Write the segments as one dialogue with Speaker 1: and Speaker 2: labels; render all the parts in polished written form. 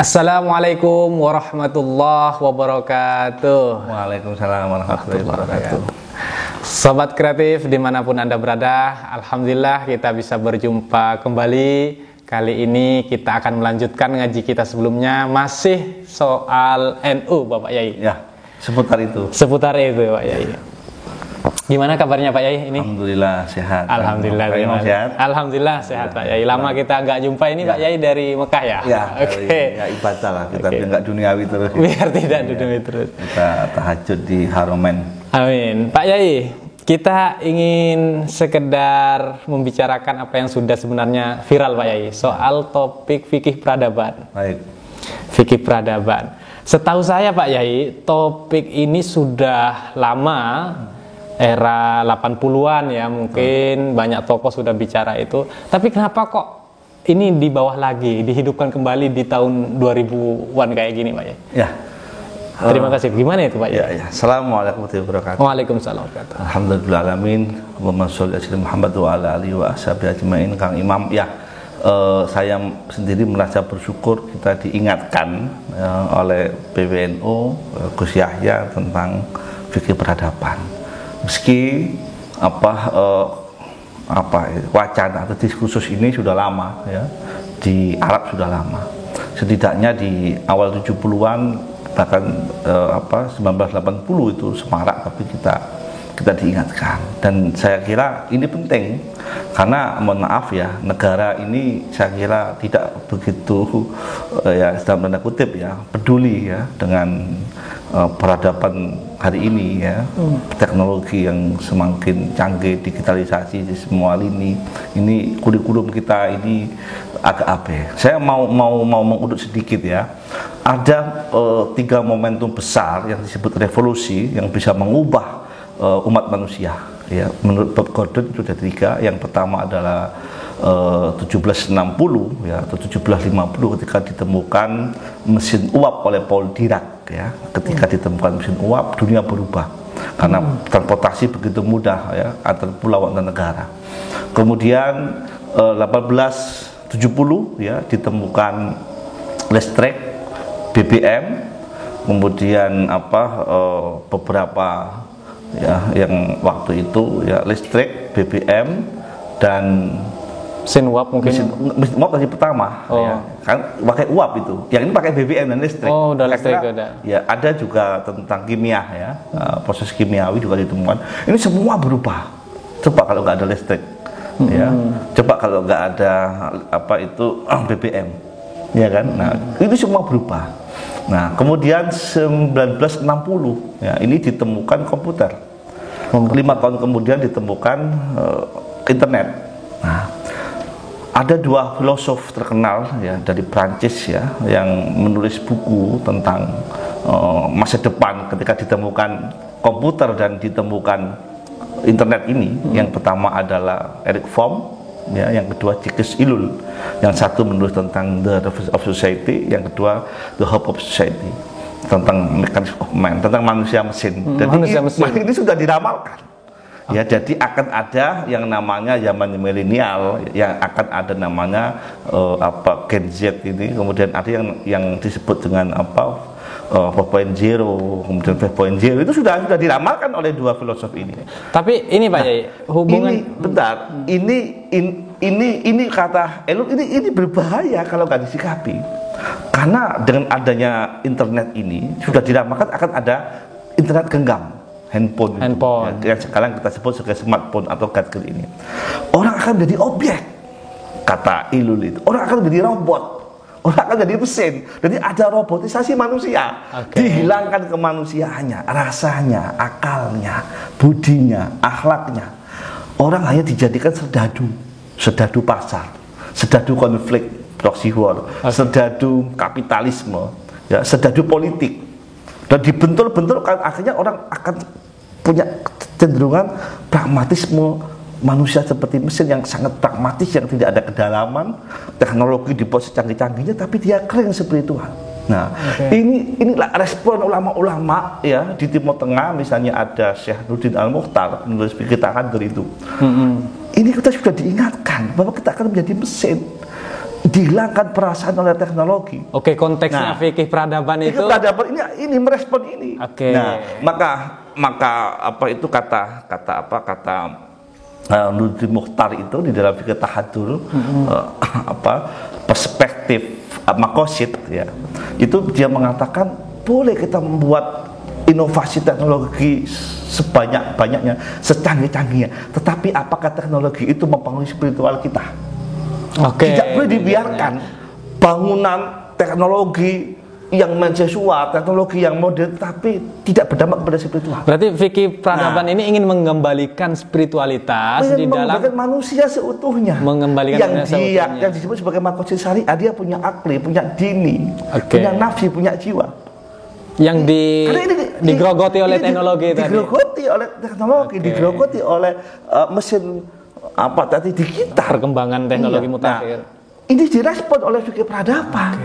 Speaker 1: Assalamualaikum warahmatullahi wabarakatuh.
Speaker 2: Waalaikumsalam warahmatullahi wabarakatuh.
Speaker 1: Sobat kreatif dimanapun Anda berada, Alhamdulillah kita bisa berjumpa kembali. Kali ini kita akan melanjutkan ngaji kita sebelumnya, masih soal NU Bapak Yai.
Speaker 2: Ya, seputar itu.
Speaker 1: Seputar itu Pak Yai. Gimana kabarnya Pak Yai ini?
Speaker 2: Alhamdulillah sehat.
Speaker 1: Alhamdulillah sehat. Alhamdulillah sehat Pak Yai. Lama kita nggak jumpa ini Pak Yai dari Mekah ya?
Speaker 2: Ya,
Speaker 1: oke.
Speaker 2: Ya ibadah lah kita, biar nggak duniawi terus.
Speaker 1: Biar tidak duniawi terus.
Speaker 2: Kita tahajud di Haromen.
Speaker 1: Amin. Pak Yai, kita ingin sekedar membicarakan apa yang sudah sebenarnya viral Pak Yai, soal topik fikih peradaban.
Speaker 2: Baik.
Speaker 1: Fikih peradaban. Setahu saya Pak Yai, topik ini sudah lama, era 80-an ya, mungkin banyak tokoh sudah bicara itu. Tapi kenapa kok ini di bawah lagi, dihidupkan kembali di tahun 2000-an kayak gini Pak Yai?
Speaker 2: Ya.
Speaker 1: Terima kasih. Gimana itu Pak Yai?
Speaker 2: Ya. Assalamualaikum warahmatullahi wabarakatuh.
Speaker 1: Waalaikumsalam.
Speaker 2: Alhamdulillahalamin. Allahumma sholli ala Muhammad wa ala alihi wa ashabihi ajmain. Kang Imam, ya, saya sendiri merasa bersyukur kita diingatkan oleh PBNU Gus Yahya tentang fikih peradaban. Meski wacana atau diskursus ini sudah lama ya, di Arab sudah lama. Setidaknya di awal 70-an bahkan 1980 itu semarak, tapi kita diingatkan, dan saya kira ini penting karena mohon maaf ya, negara ini saya kira tidak begitu ya dalam tanda kutip ya peduli ya dengan peradaban hari ini ya. Teknologi yang semakin canggih, digitalisasi di semua lini, ini kurikulum kita ini agak abe. Saya mau mengurut sedikit ya. Ada 3 momentum besar yang disebut revolusi yang bisa mengubah umat manusia ya. Menurut Bob Gordon itu ada 3. Yang pertama adalah 1760 ya atau 1750 ketika ditemukan mesin uap oleh Paul Dirac ya. Ketika ditemukan mesin uap, dunia berubah karena transportasi begitu mudah ya antar pulau antar negara. Kemudian 1870 ya ditemukan listrik, BBM, kemudian beberapa ya yang waktu itu ya listrik, BBM, dan
Speaker 1: mesin uap mungkin.
Speaker 2: Mesin uap tadi pertama ya, kan pakai uap itu. Yang ini pakai BBM dan listrik.
Speaker 1: Oh, udah listrik ada.
Speaker 2: Ya, ada juga tentang kimia ya. Proses kimiawi juga ditemukan. Ini semua berubah. Coba kalau nggak ada listrik. Ya. Coba kalau nggak ada BBM. Ya kan? Nah, itu semua berubah. Nah, kemudian 1960 ya, ini ditemukan komputer. 5 tahun kemudian ditemukan internet. Nah, ada 2 filosof terkenal ya dari Prancis ya yang menulis buku tentang masa depan ketika ditemukan komputer dan ditemukan internet ini. Yang pertama adalah Eric Fromm ya, yang kedua Jacques Ellul. Yang satu menulis tentang The Revolution of Society, yang kedua The Hope of Society, tentang Mechanism of Man, tentang manusia mesin. Jadi ini sudah diramalkan. Ya, jadi akan ada yang namanya zaman milenial, yang akan ada namanya Gen Z ini, kemudian ada yang disebut dengan 4.0, kemudian 5.0, itu sudah diramalkan oleh 2 filosof ini.
Speaker 1: Tapi ini Pak Yai, hubungan
Speaker 2: ini kata Ellul ini berbahaya kalau nggak disikapi. Karena dengan adanya internet ini sudah diramalkan akan ada internet genggam, handphone. Ya, yang sekarang kita sebut sebagai smartphone atau gadget ini. Orang akan menjadi objek, kata Ellul itu. Orang akan menjadi robot, orang akan jadi mesin. Jadi ada robotisasi manusia. Dihilangkan kemanusiaannya, rasanya, akalnya, budinya, akhlaknya. Orang hanya dijadikan serdadu pasar, serdadu konflik, proxy war, serdadu kapitalisme, ya, serdadu politik. Dan dibentur-benturkan, akhirnya orang akan punya kecenderungan pragmatisme, manusia seperti mesin yang sangat pragmatis, yang tidak ada kedalaman, teknologi di posisi canggih-canggihnya, tapi dia keren spiritual. Nah, inilah respon ulama-ulama ya di Timur Tengah. Misalnya ada Syekh Nurdin Al-Mukhtar menulis fikih takhadur itu. Ini kita sudah diingatkan bahwa kita akan menjadi mesin. dihilangkan perasaan oleh teknologi.
Speaker 1: Oke, konteksnya fikih peradaban itu.
Speaker 2: Fikih peradaban ini merespon ini.
Speaker 1: Oke.
Speaker 2: Nah, maka apa itu kata Nurdin Mukhtar itu di dalam fikih tahadur perspektif makosid ya. Itu dia mengatakan boleh kita membuat inovasi teknologi sebanyak-banyaknya, secanggih-canggihnya, tetapi apakah teknologi itu mempengaruhi spiritual kita?
Speaker 1: Oke.
Speaker 2: Tidak boleh dibiarkan bangunan teknologi yang menyesuaikan, teknologi yang modern, tapi tidak berdampak kepada spiritual.
Speaker 1: Berarti fikih peradaban ini ingin mengembalikan spiritualitas di dalam
Speaker 2: manusia seutuhnya.
Speaker 1: Mengembalikan
Speaker 2: yang disebut sebagai makosid syariah, dia punya akli, punya dini, punya nafsi, punya jiwa.
Speaker 1: Yang digrogoti oleh teknologi tadi.
Speaker 2: Digrogoti oleh teknologi, digrogoti oleh mesin tadi digital.
Speaker 1: Perkembangan teknologi mutakhir.
Speaker 2: Ini direspon oleh fikih peradaban.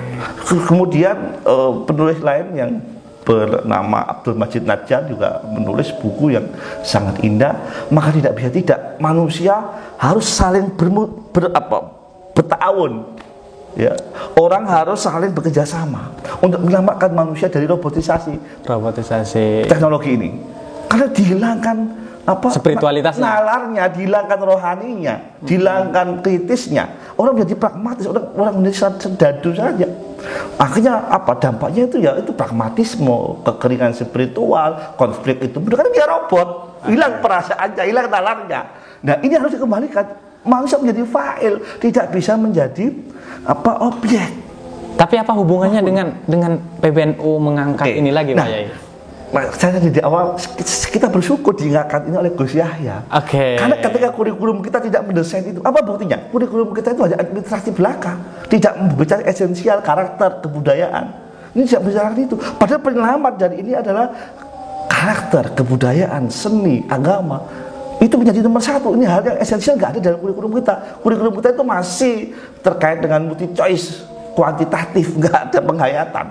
Speaker 2: Kemudian penulis lain yang bernama Abdul Majid Najjar juga menulis buku yang sangat indah. Maka tidak bisa tidak, manusia harus saling bertawun. Ya, orang harus saling bekerja sama untuk menyelamatkan manusia dari robotisasi teknologi ini. Karena dihilangkan spiritualitasnya, nalarnya, dihilangkan rohaninya, dihilangkan kritisnya. Orang menjadi pragmatis, orang menjadi serdadu saja. Akhirnya dampaknya itu pragmatisme, kekeringan spiritual, konflik itu. Karena dia robot, hilang perasaannya, hilang nalarnya. Nah, ini harus dikembalikan. Manusia menjadi fa'il, tidak bisa menjadi objek.
Speaker 1: Tapi apa hubungannya dengan PBNU mengangkat ini lagi, Pak Yai?
Speaker 2: Saya di awal kita bersyukur diingatkan ini oleh Gus Yahya. Karena ketika kurikulum kita tidak mendesain itu, apa buktinya? Kurikulum kita itu hanya administrasi belaka, tidak berbicara esensial karakter kebudayaan. Ini tidak bicara itu. Padahal penyelamat dari ini adalah karakter, kebudayaan, seni, agama. Itu menjadi nomor satu. Ini hal yang esensial nggak ada dalam kurikulum kita. Kurikulum kita itu masih terkait dengan multi choice, kuantitatif, nggak ada penghayatan.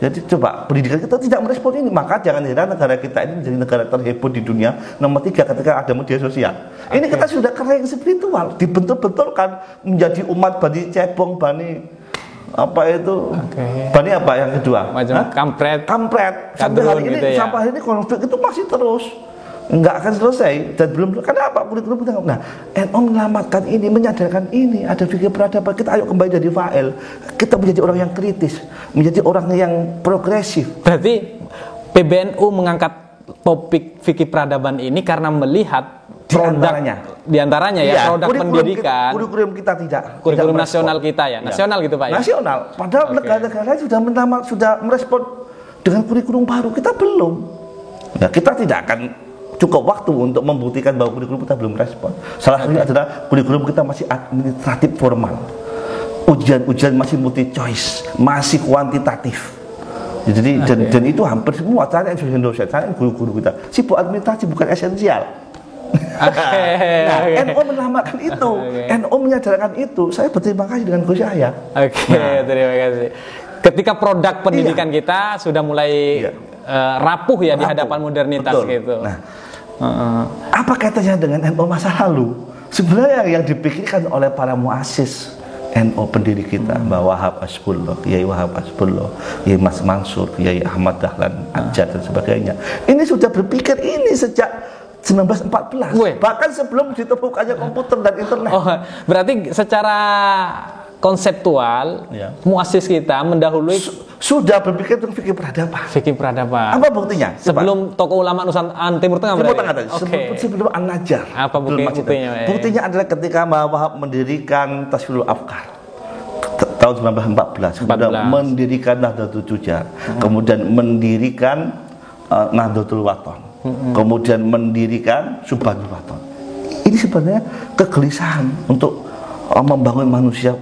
Speaker 2: Jadi coba pendidikan kita tidak merespon ini, maka jangan heran negara kita ini menjadi negara terheboh di dunia nomor 3 ketika ada media sosial. Ini kita sudah kering spiritual, dibentur-benturkan menjadi umat Bani Cebong, Bani Bani yang kedua?
Speaker 1: Macam kampret.
Speaker 2: Sampai hari ini gitu ya? Sampai hari ini konflik itu masih terus. Nggak akan selesai dan belum. Kenapa kurikulum kita? Nah, NU menyelamatkan ini, menyadarkan ini, ada fikih peradaban. Kita ayo kembali jadi fa'il. Kita menjadi orang yang kritis, menjadi orang yang progresif.
Speaker 1: Berarti PBNU mengangkat topik fikih peradaban ini karena melihat diantaranya produk pendidikan.
Speaker 2: Kurikulum kita tidak.
Speaker 1: Kurikulum nasional kita ya, nasional gitu Pak ya.
Speaker 2: Nasional. Padahal negara-negara lain sudah merespon dengan kurikulum baru, kita belum. Nah, kita tidak akan cukup waktu untuk membuktikan bahwa kurikulum kita belum respon. Salah satunya adalah kurikulum kita masih administratif formal. Ujian-ujian masih multi choice, masih kuantitatif. Jadi dan itu hampir semua saya dosen, saya guru-guru kita sibuk administrasi, bukan esensial. NU menyelamatkan itu, NU menyadarkan itu. Saya berterima kasih dengan Gus Yahya.
Speaker 1: Terima kasih. Ketika produk pendidikan kita sudah mulai rapuh ya di hadapan modernitas. Betul. Gitu.
Speaker 2: Apa kaitannya dengan NU masa lalu? Sebenarnya yang dipikirkan oleh para muassis NU pendiri kita, Mbah Wahab Hasbullah, Kiai Wahab Hasbullah, Kiai Mas Mansur, Kiai Ahmad Dahlan Adjad dan sebagainya. Ini sudah berpikir ini sejak 1914. Bahkan sebelum ditemukannya komputer dan internet.
Speaker 1: Berarti secara konseptual, muassis kita mendahului
Speaker 2: sudah berpikir tentang fikih peradaban.
Speaker 1: Fikih peradaban.
Speaker 2: Apa buktinya?
Speaker 1: Sebelum tokoh ulama Nusantara Timur Tengah berarti.
Speaker 2: Sebelum An-Najjar.
Speaker 1: Apa buktinya?
Speaker 2: Buktinya adalah ketika Mbah Wahab mendirikan Tasfirul Afkar tahun 1914, kemudian mendirikan Nahdlatul Tujar, kemudian mendirikan Nahdlatul Wathon, kemudian mendirikan Subhanul Wathon. Ini sebenarnya kegelisahan untuk membangun manusia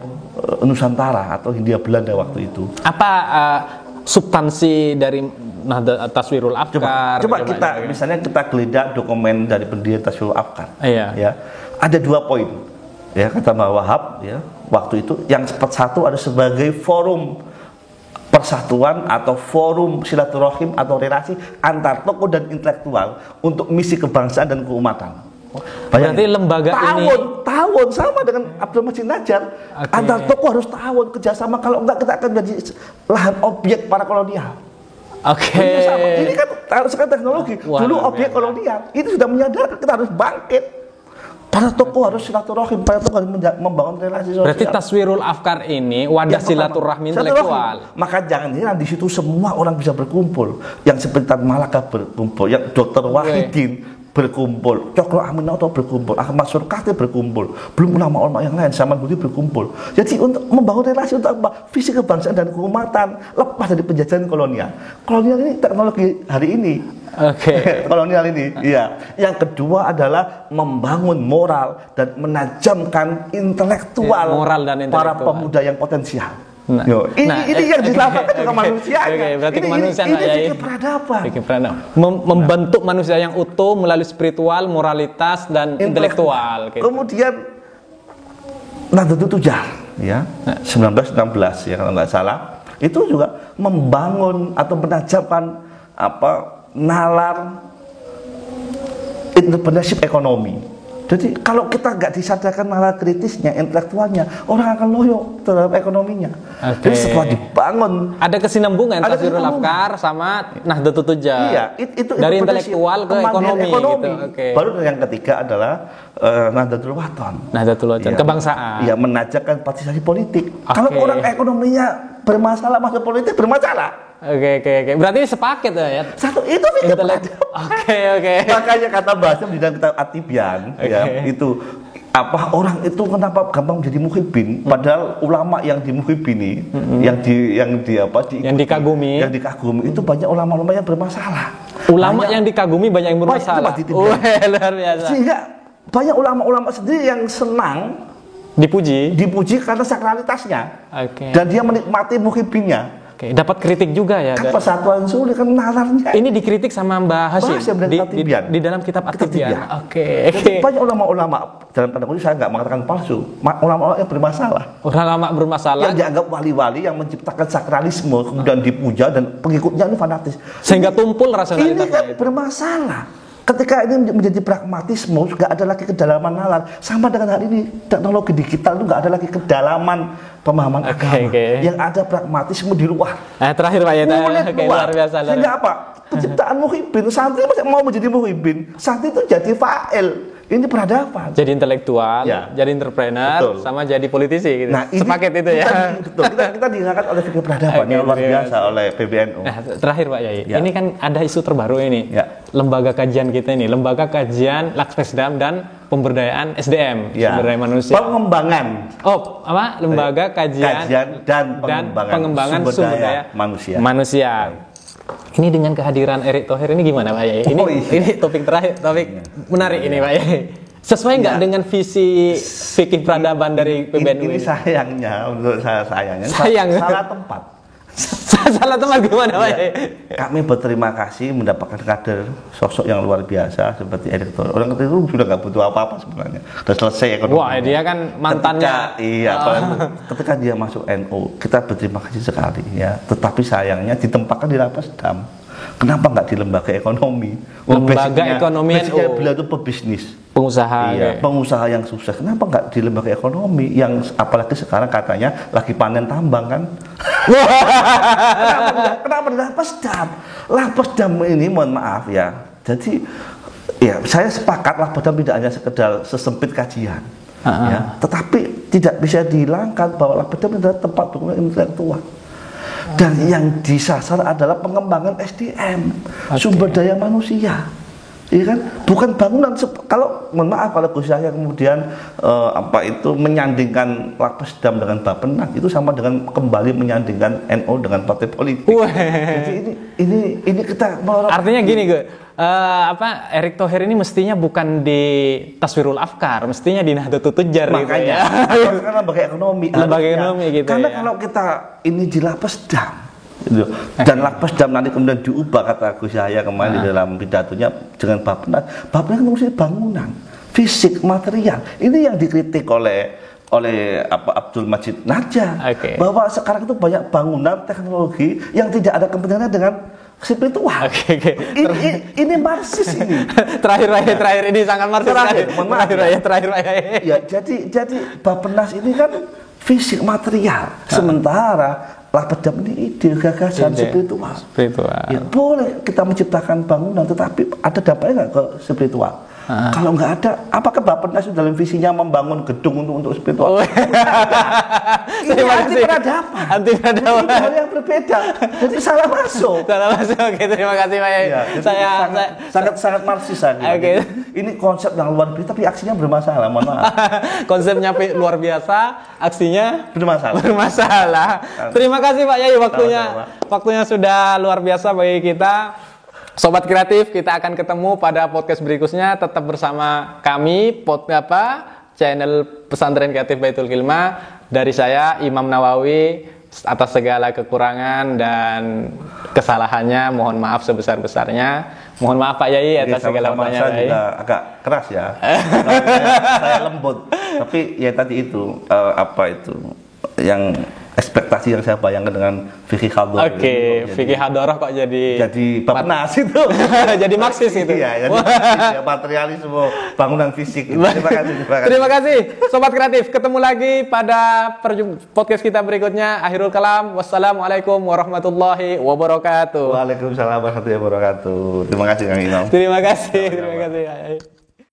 Speaker 2: Nusantara atau Hindia Belanda waktu itu.
Speaker 1: Apa substansi dari Taswirul Afkar?
Speaker 2: Coba kita misalnya kita geledah dokumen dari pendiri Taswirul Afkar. Ya, ada 2 poin. Ya, kata Mbah Wahab ya, waktu itu yang satu ada sebagai forum persatuan atau forum silaturahim atau relasi antar tokoh dan intelektual untuk misi kebangsaan dan keumatan.
Speaker 1: Berarti lembaga ini
Speaker 2: tahun sama dengan Abdul Majid Najjar. Antar tokoh harus tahun kerjasama, kalau enggak kita akan jadi lahan objek para kolonial. Ini kan sekarang teknologi. Dulu objek kolonial, itu sudah menyadarkan kita harus bangkit. Para tokoh harus silaturahim, para tokoh harus membangun relasi sosial.
Speaker 1: Berarti taswirul afkar ini wadah silaturahmi intelektual.
Speaker 2: Maka jangan heran di situ semua orang bisa berkumpul. Yang seperti Tan Malaka berkumpul, yang Dr. Wahidin berkumpul, Cokro Aminoto berkumpul, Ahmad Surkati berkumpul, belum ulama-ulama yang lain, Saman Budi berkumpul. Jadi untuk membangun relasi untuk apa? Visi kebangsaan dan keumatan, lepas dari penjajahan kolonial. Kolonial ini teknologi hari ini. Kolonial ini, iya. Yang kedua adalah membangun moral dan menajamkan intelektual,
Speaker 1: moral dan
Speaker 2: para pemuda yang potensial. Ini yang diselamatkan juga manusia.
Speaker 1: Berarti kemanusiaan
Speaker 2: ini fikih peradaban.
Speaker 1: Membentuk manusia yang utuh melalui spiritual, moralitas dan intelektual.
Speaker 2: Kemudian Nahdlatul Tujar, ya, 1916 ya kalau nggak salah, itu juga membangun atau menajamkan nalar entrepreneurship ekonomi. Jadi kalau kita nggak disadarkan nalar kritisnya, intelektualnya, orang akan loyo terhadap ekonominya. Jadi setelah dibangun,
Speaker 1: ada kesinambungan taswirul afkar sama Nahdlatul Tujar.
Speaker 2: Iya, itu
Speaker 1: dari intelektual ke ekonomi. Gitu.
Speaker 2: Baru yang ketiga adalah Nahdlatul Wathon.
Speaker 1: Nahdlatul Wathon, kebangsaan.
Speaker 2: Iya, menajakkan partisipasi politik. Kalau orang ekonominya bermasalah, masuk politik bermasalah.
Speaker 1: Berarti ini sepaket ya?
Speaker 2: Satu itu fikih peradaban. Makanya kata bahasa di dalam kitab At-Tibyan, ya, itu orang itu kenapa gampang menjadi muhibbin, padahal ulama yang dimuhibbini, yang dikagumi itu banyak ulama-ulama yang bermasalah.
Speaker 1: Ulama yang dikagumi banyak yang bermasalah.
Speaker 2: Luar biasa. Sehingga banyak ulama-ulama sendiri yang senang dipuji karena sakralitasnya. Dan dia menikmati muhibbinnya.
Speaker 1: Dapat kritik juga ya.
Speaker 2: Persatuan sulit kan nalarnya.
Speaker 1: Ini dikritik sama Mbah Hasyim di dalam kitab At-Tibyan.
Speaker 2: Banyak ulama-ulama, dalam tanda kutip saya nggak mengatakan palsu, ulama-ulama yang bermasalah.
Speaker 1: Ulama bermasalah.
Speaker 2: Yang dianggap wali-wali yang menciptakan sakralisme, kemudian dipuja dan pengikutnya ini fanatis.
Speaker 1: Sehingga tumpul rasionalitasnya.
Speaker 2: Ini kan bermasalah. Ketika ini menjadi pragmatisme, nggak ada lagi kedalaman nalar. Sama dengan hari ini, teknologi digital itu nggak ada lagi kedalaman pemahaman agama. Yang ada pragmatisme di luar.
Speaker 1: Terakhir Pak ya, luar biasa.
Speaker 2: Sehingga apa? Penciptaan muhibbin, santri mau menjadi muhibbin, santri itu jadi fa'il. Ini peradaban.
Speaker 1: Jadi intelektual, jadi entrepreneur, sama jadi politisi gitu.
Speaker 2: Nah,
Speaker 1: sepaket itu ya.
Speaker 2: Kita diangkat oleh fikih peradaban yang luar biasa oleh PBNU.
Speaker 1: Terakhir Pak Yai, ini kan ada isu terbaru ini. Lembaga kajian kita ini, Lembaga Kajian Lakspesdam dan Pemberdayaan SDM, sumber daya manusia.
Speaker 2: Pengembangan.
Speaker 1: Lembaga Kajian dan Pengembangan Sumber Daya Manusia. Ini dengan kehadiran Erick Thohir ini gimana Pak Yai? Ini topik terakhir, topik menarik ini Pak Yai. Sesuai nggak dengan visi fikih peradaban dari PBNU
Speaker 2: ini? Sayangnya, menurut saya salah tempat.
Speaker 1: Salah tempat gimana Pak Yai?
Speaker 2: Kami berterima kasih mendapatkan kader sosok yang luar biasa seperti Erick Thohir. Orang itu sudah nggak butuh apa-apa sebenarnya. Sudah selesai ekonomi.
Speaker 1: Wah, dia kan mantannya.
Speaker 2: Ketika dia masuk NU, kita berterima kasih sekali ya. Tetapi sayangnya ditempatkan di Lapsdam. Kenapa nggak di lembaga ekonomi?
Speaker 1: Lembaga ekonomi NU.
Speaker 2: Beliau itu pebisnis.
Speaker 1: Pengusaha.
Speaker 2: Pengusaha yang sukses. Kenapa nggak di lembaga ekonomi yang apalagi sekarang katanya lagi panen tambang kan? Kenapa di Lapsdam? Lapsdam ini mohon maaf ya. Jadi saya sepakat Lapsdam tidak hanya sekedar sesempit kajian. Ya, tetapi tidak bisa dihilangkan bahwa Lapsdam adalah tempat dukungan intelektual. Dan yang disasar adalah pengembangan SDM, sumber daya manusia. Iya kan? Bukan bangunan. Kalau mohon maaf kalau Gus Yahya kemudian menyandingkan Lapsdam dengan Bappenas, itu sama dengan kembali menyandingkan NU dengan partai politik. Jadi ini kita
Speaker 1: artinya gini Gus. Erick Thohir ini mestinya bukan di Taswirul Afkar, mestinya di Nahdlatul Tujar gitu ya.
Speaker 2: Karena lembaga ekonomi.
Speaker 1: Gitu.
Speaker 2: Karena kalau kita ini di Lapsdam gitu. Dan Lapsdam nanti kemudian diubah kata Gus Yahya kemarin di dalam pidatonya dengan Bappenas mengurusi bangunan, fisik, material. Ini yang dikritik oleh Abdul Majid Najjar bahwa sekarang itu banyak bangunan teknologi yang tidak ada kepentingannya dengan spiritual.
Speaker 1: Oke.
Speaker 2: Ini Marxis ini.
Speaker 1: Terakhir ini sangat marxis. Terakhir.
Speaker 2: Ya, jadi Bappenas ini kan fisik material, sementara Lapedam ini ide gagasan spiritual. Ya, boleh kita menciptakan bangunan, tetapi ada dampaknya nggak ke spiritual? Kalau nggak ada, apakah Bappenas dalam visinya membangun gedung untuk spiritual? Ini anti peradaban. Anti peradaban. Itu hal yang berbeda. Jadi salah masuk.
Speaker 1: Oke, terima kasih Pak Yai.
Speaker 2: Ya, sangat Marxis
Speaker 1: Oke.
Speaker 2: Ini konsep yang luar biasa, tapi aksinya bermasalah. Mohon maaf.
Speaker 1: Konsepnya luar biasa, aksinya
Speaker 2: bermasalah.
Speaker 1: Terima kasih Pak Yai, waktunya sudah luar biasa bagi kita. Sobat Kreatif, kita akan ketemu pada podcast berikutnya. Tetap bersama kami, channel Pesantren Kreatif Baitul Kilma. Dari saya, Imam Nawawi, atas segala kekurangan dan kesalahannya, mohon maaf sebesar-besarnya. Mohon maaf Pak Yai atas segala macamnya.
Speaker 2: Saya juga agak keras ya. Saya lembut. Tapi ya tadi itu, yang ekspektasi yang saya bayangkan dengan fikih hadharah.
Speaker 1: Oke, fikih hadharah kok jadi
Speaker 2: Bappenas itu.
Speaker 1: Jadi Marxis itu.
Speaker 2: Iya, jadi materialisme bangunan fisik.
Speaker 1: Terima kasih Sobat Kreatif. Ketemu lagi pada podcast kita berikutnya. Akhirul kalam. Wassalamualaikum warahmatullahi wabarakatuh.
Speaker 2: Waalaikumsalam warahmatullahi wabarakatuh. Terima kasih Kang Imam.
Speaker 1: Terima kasih.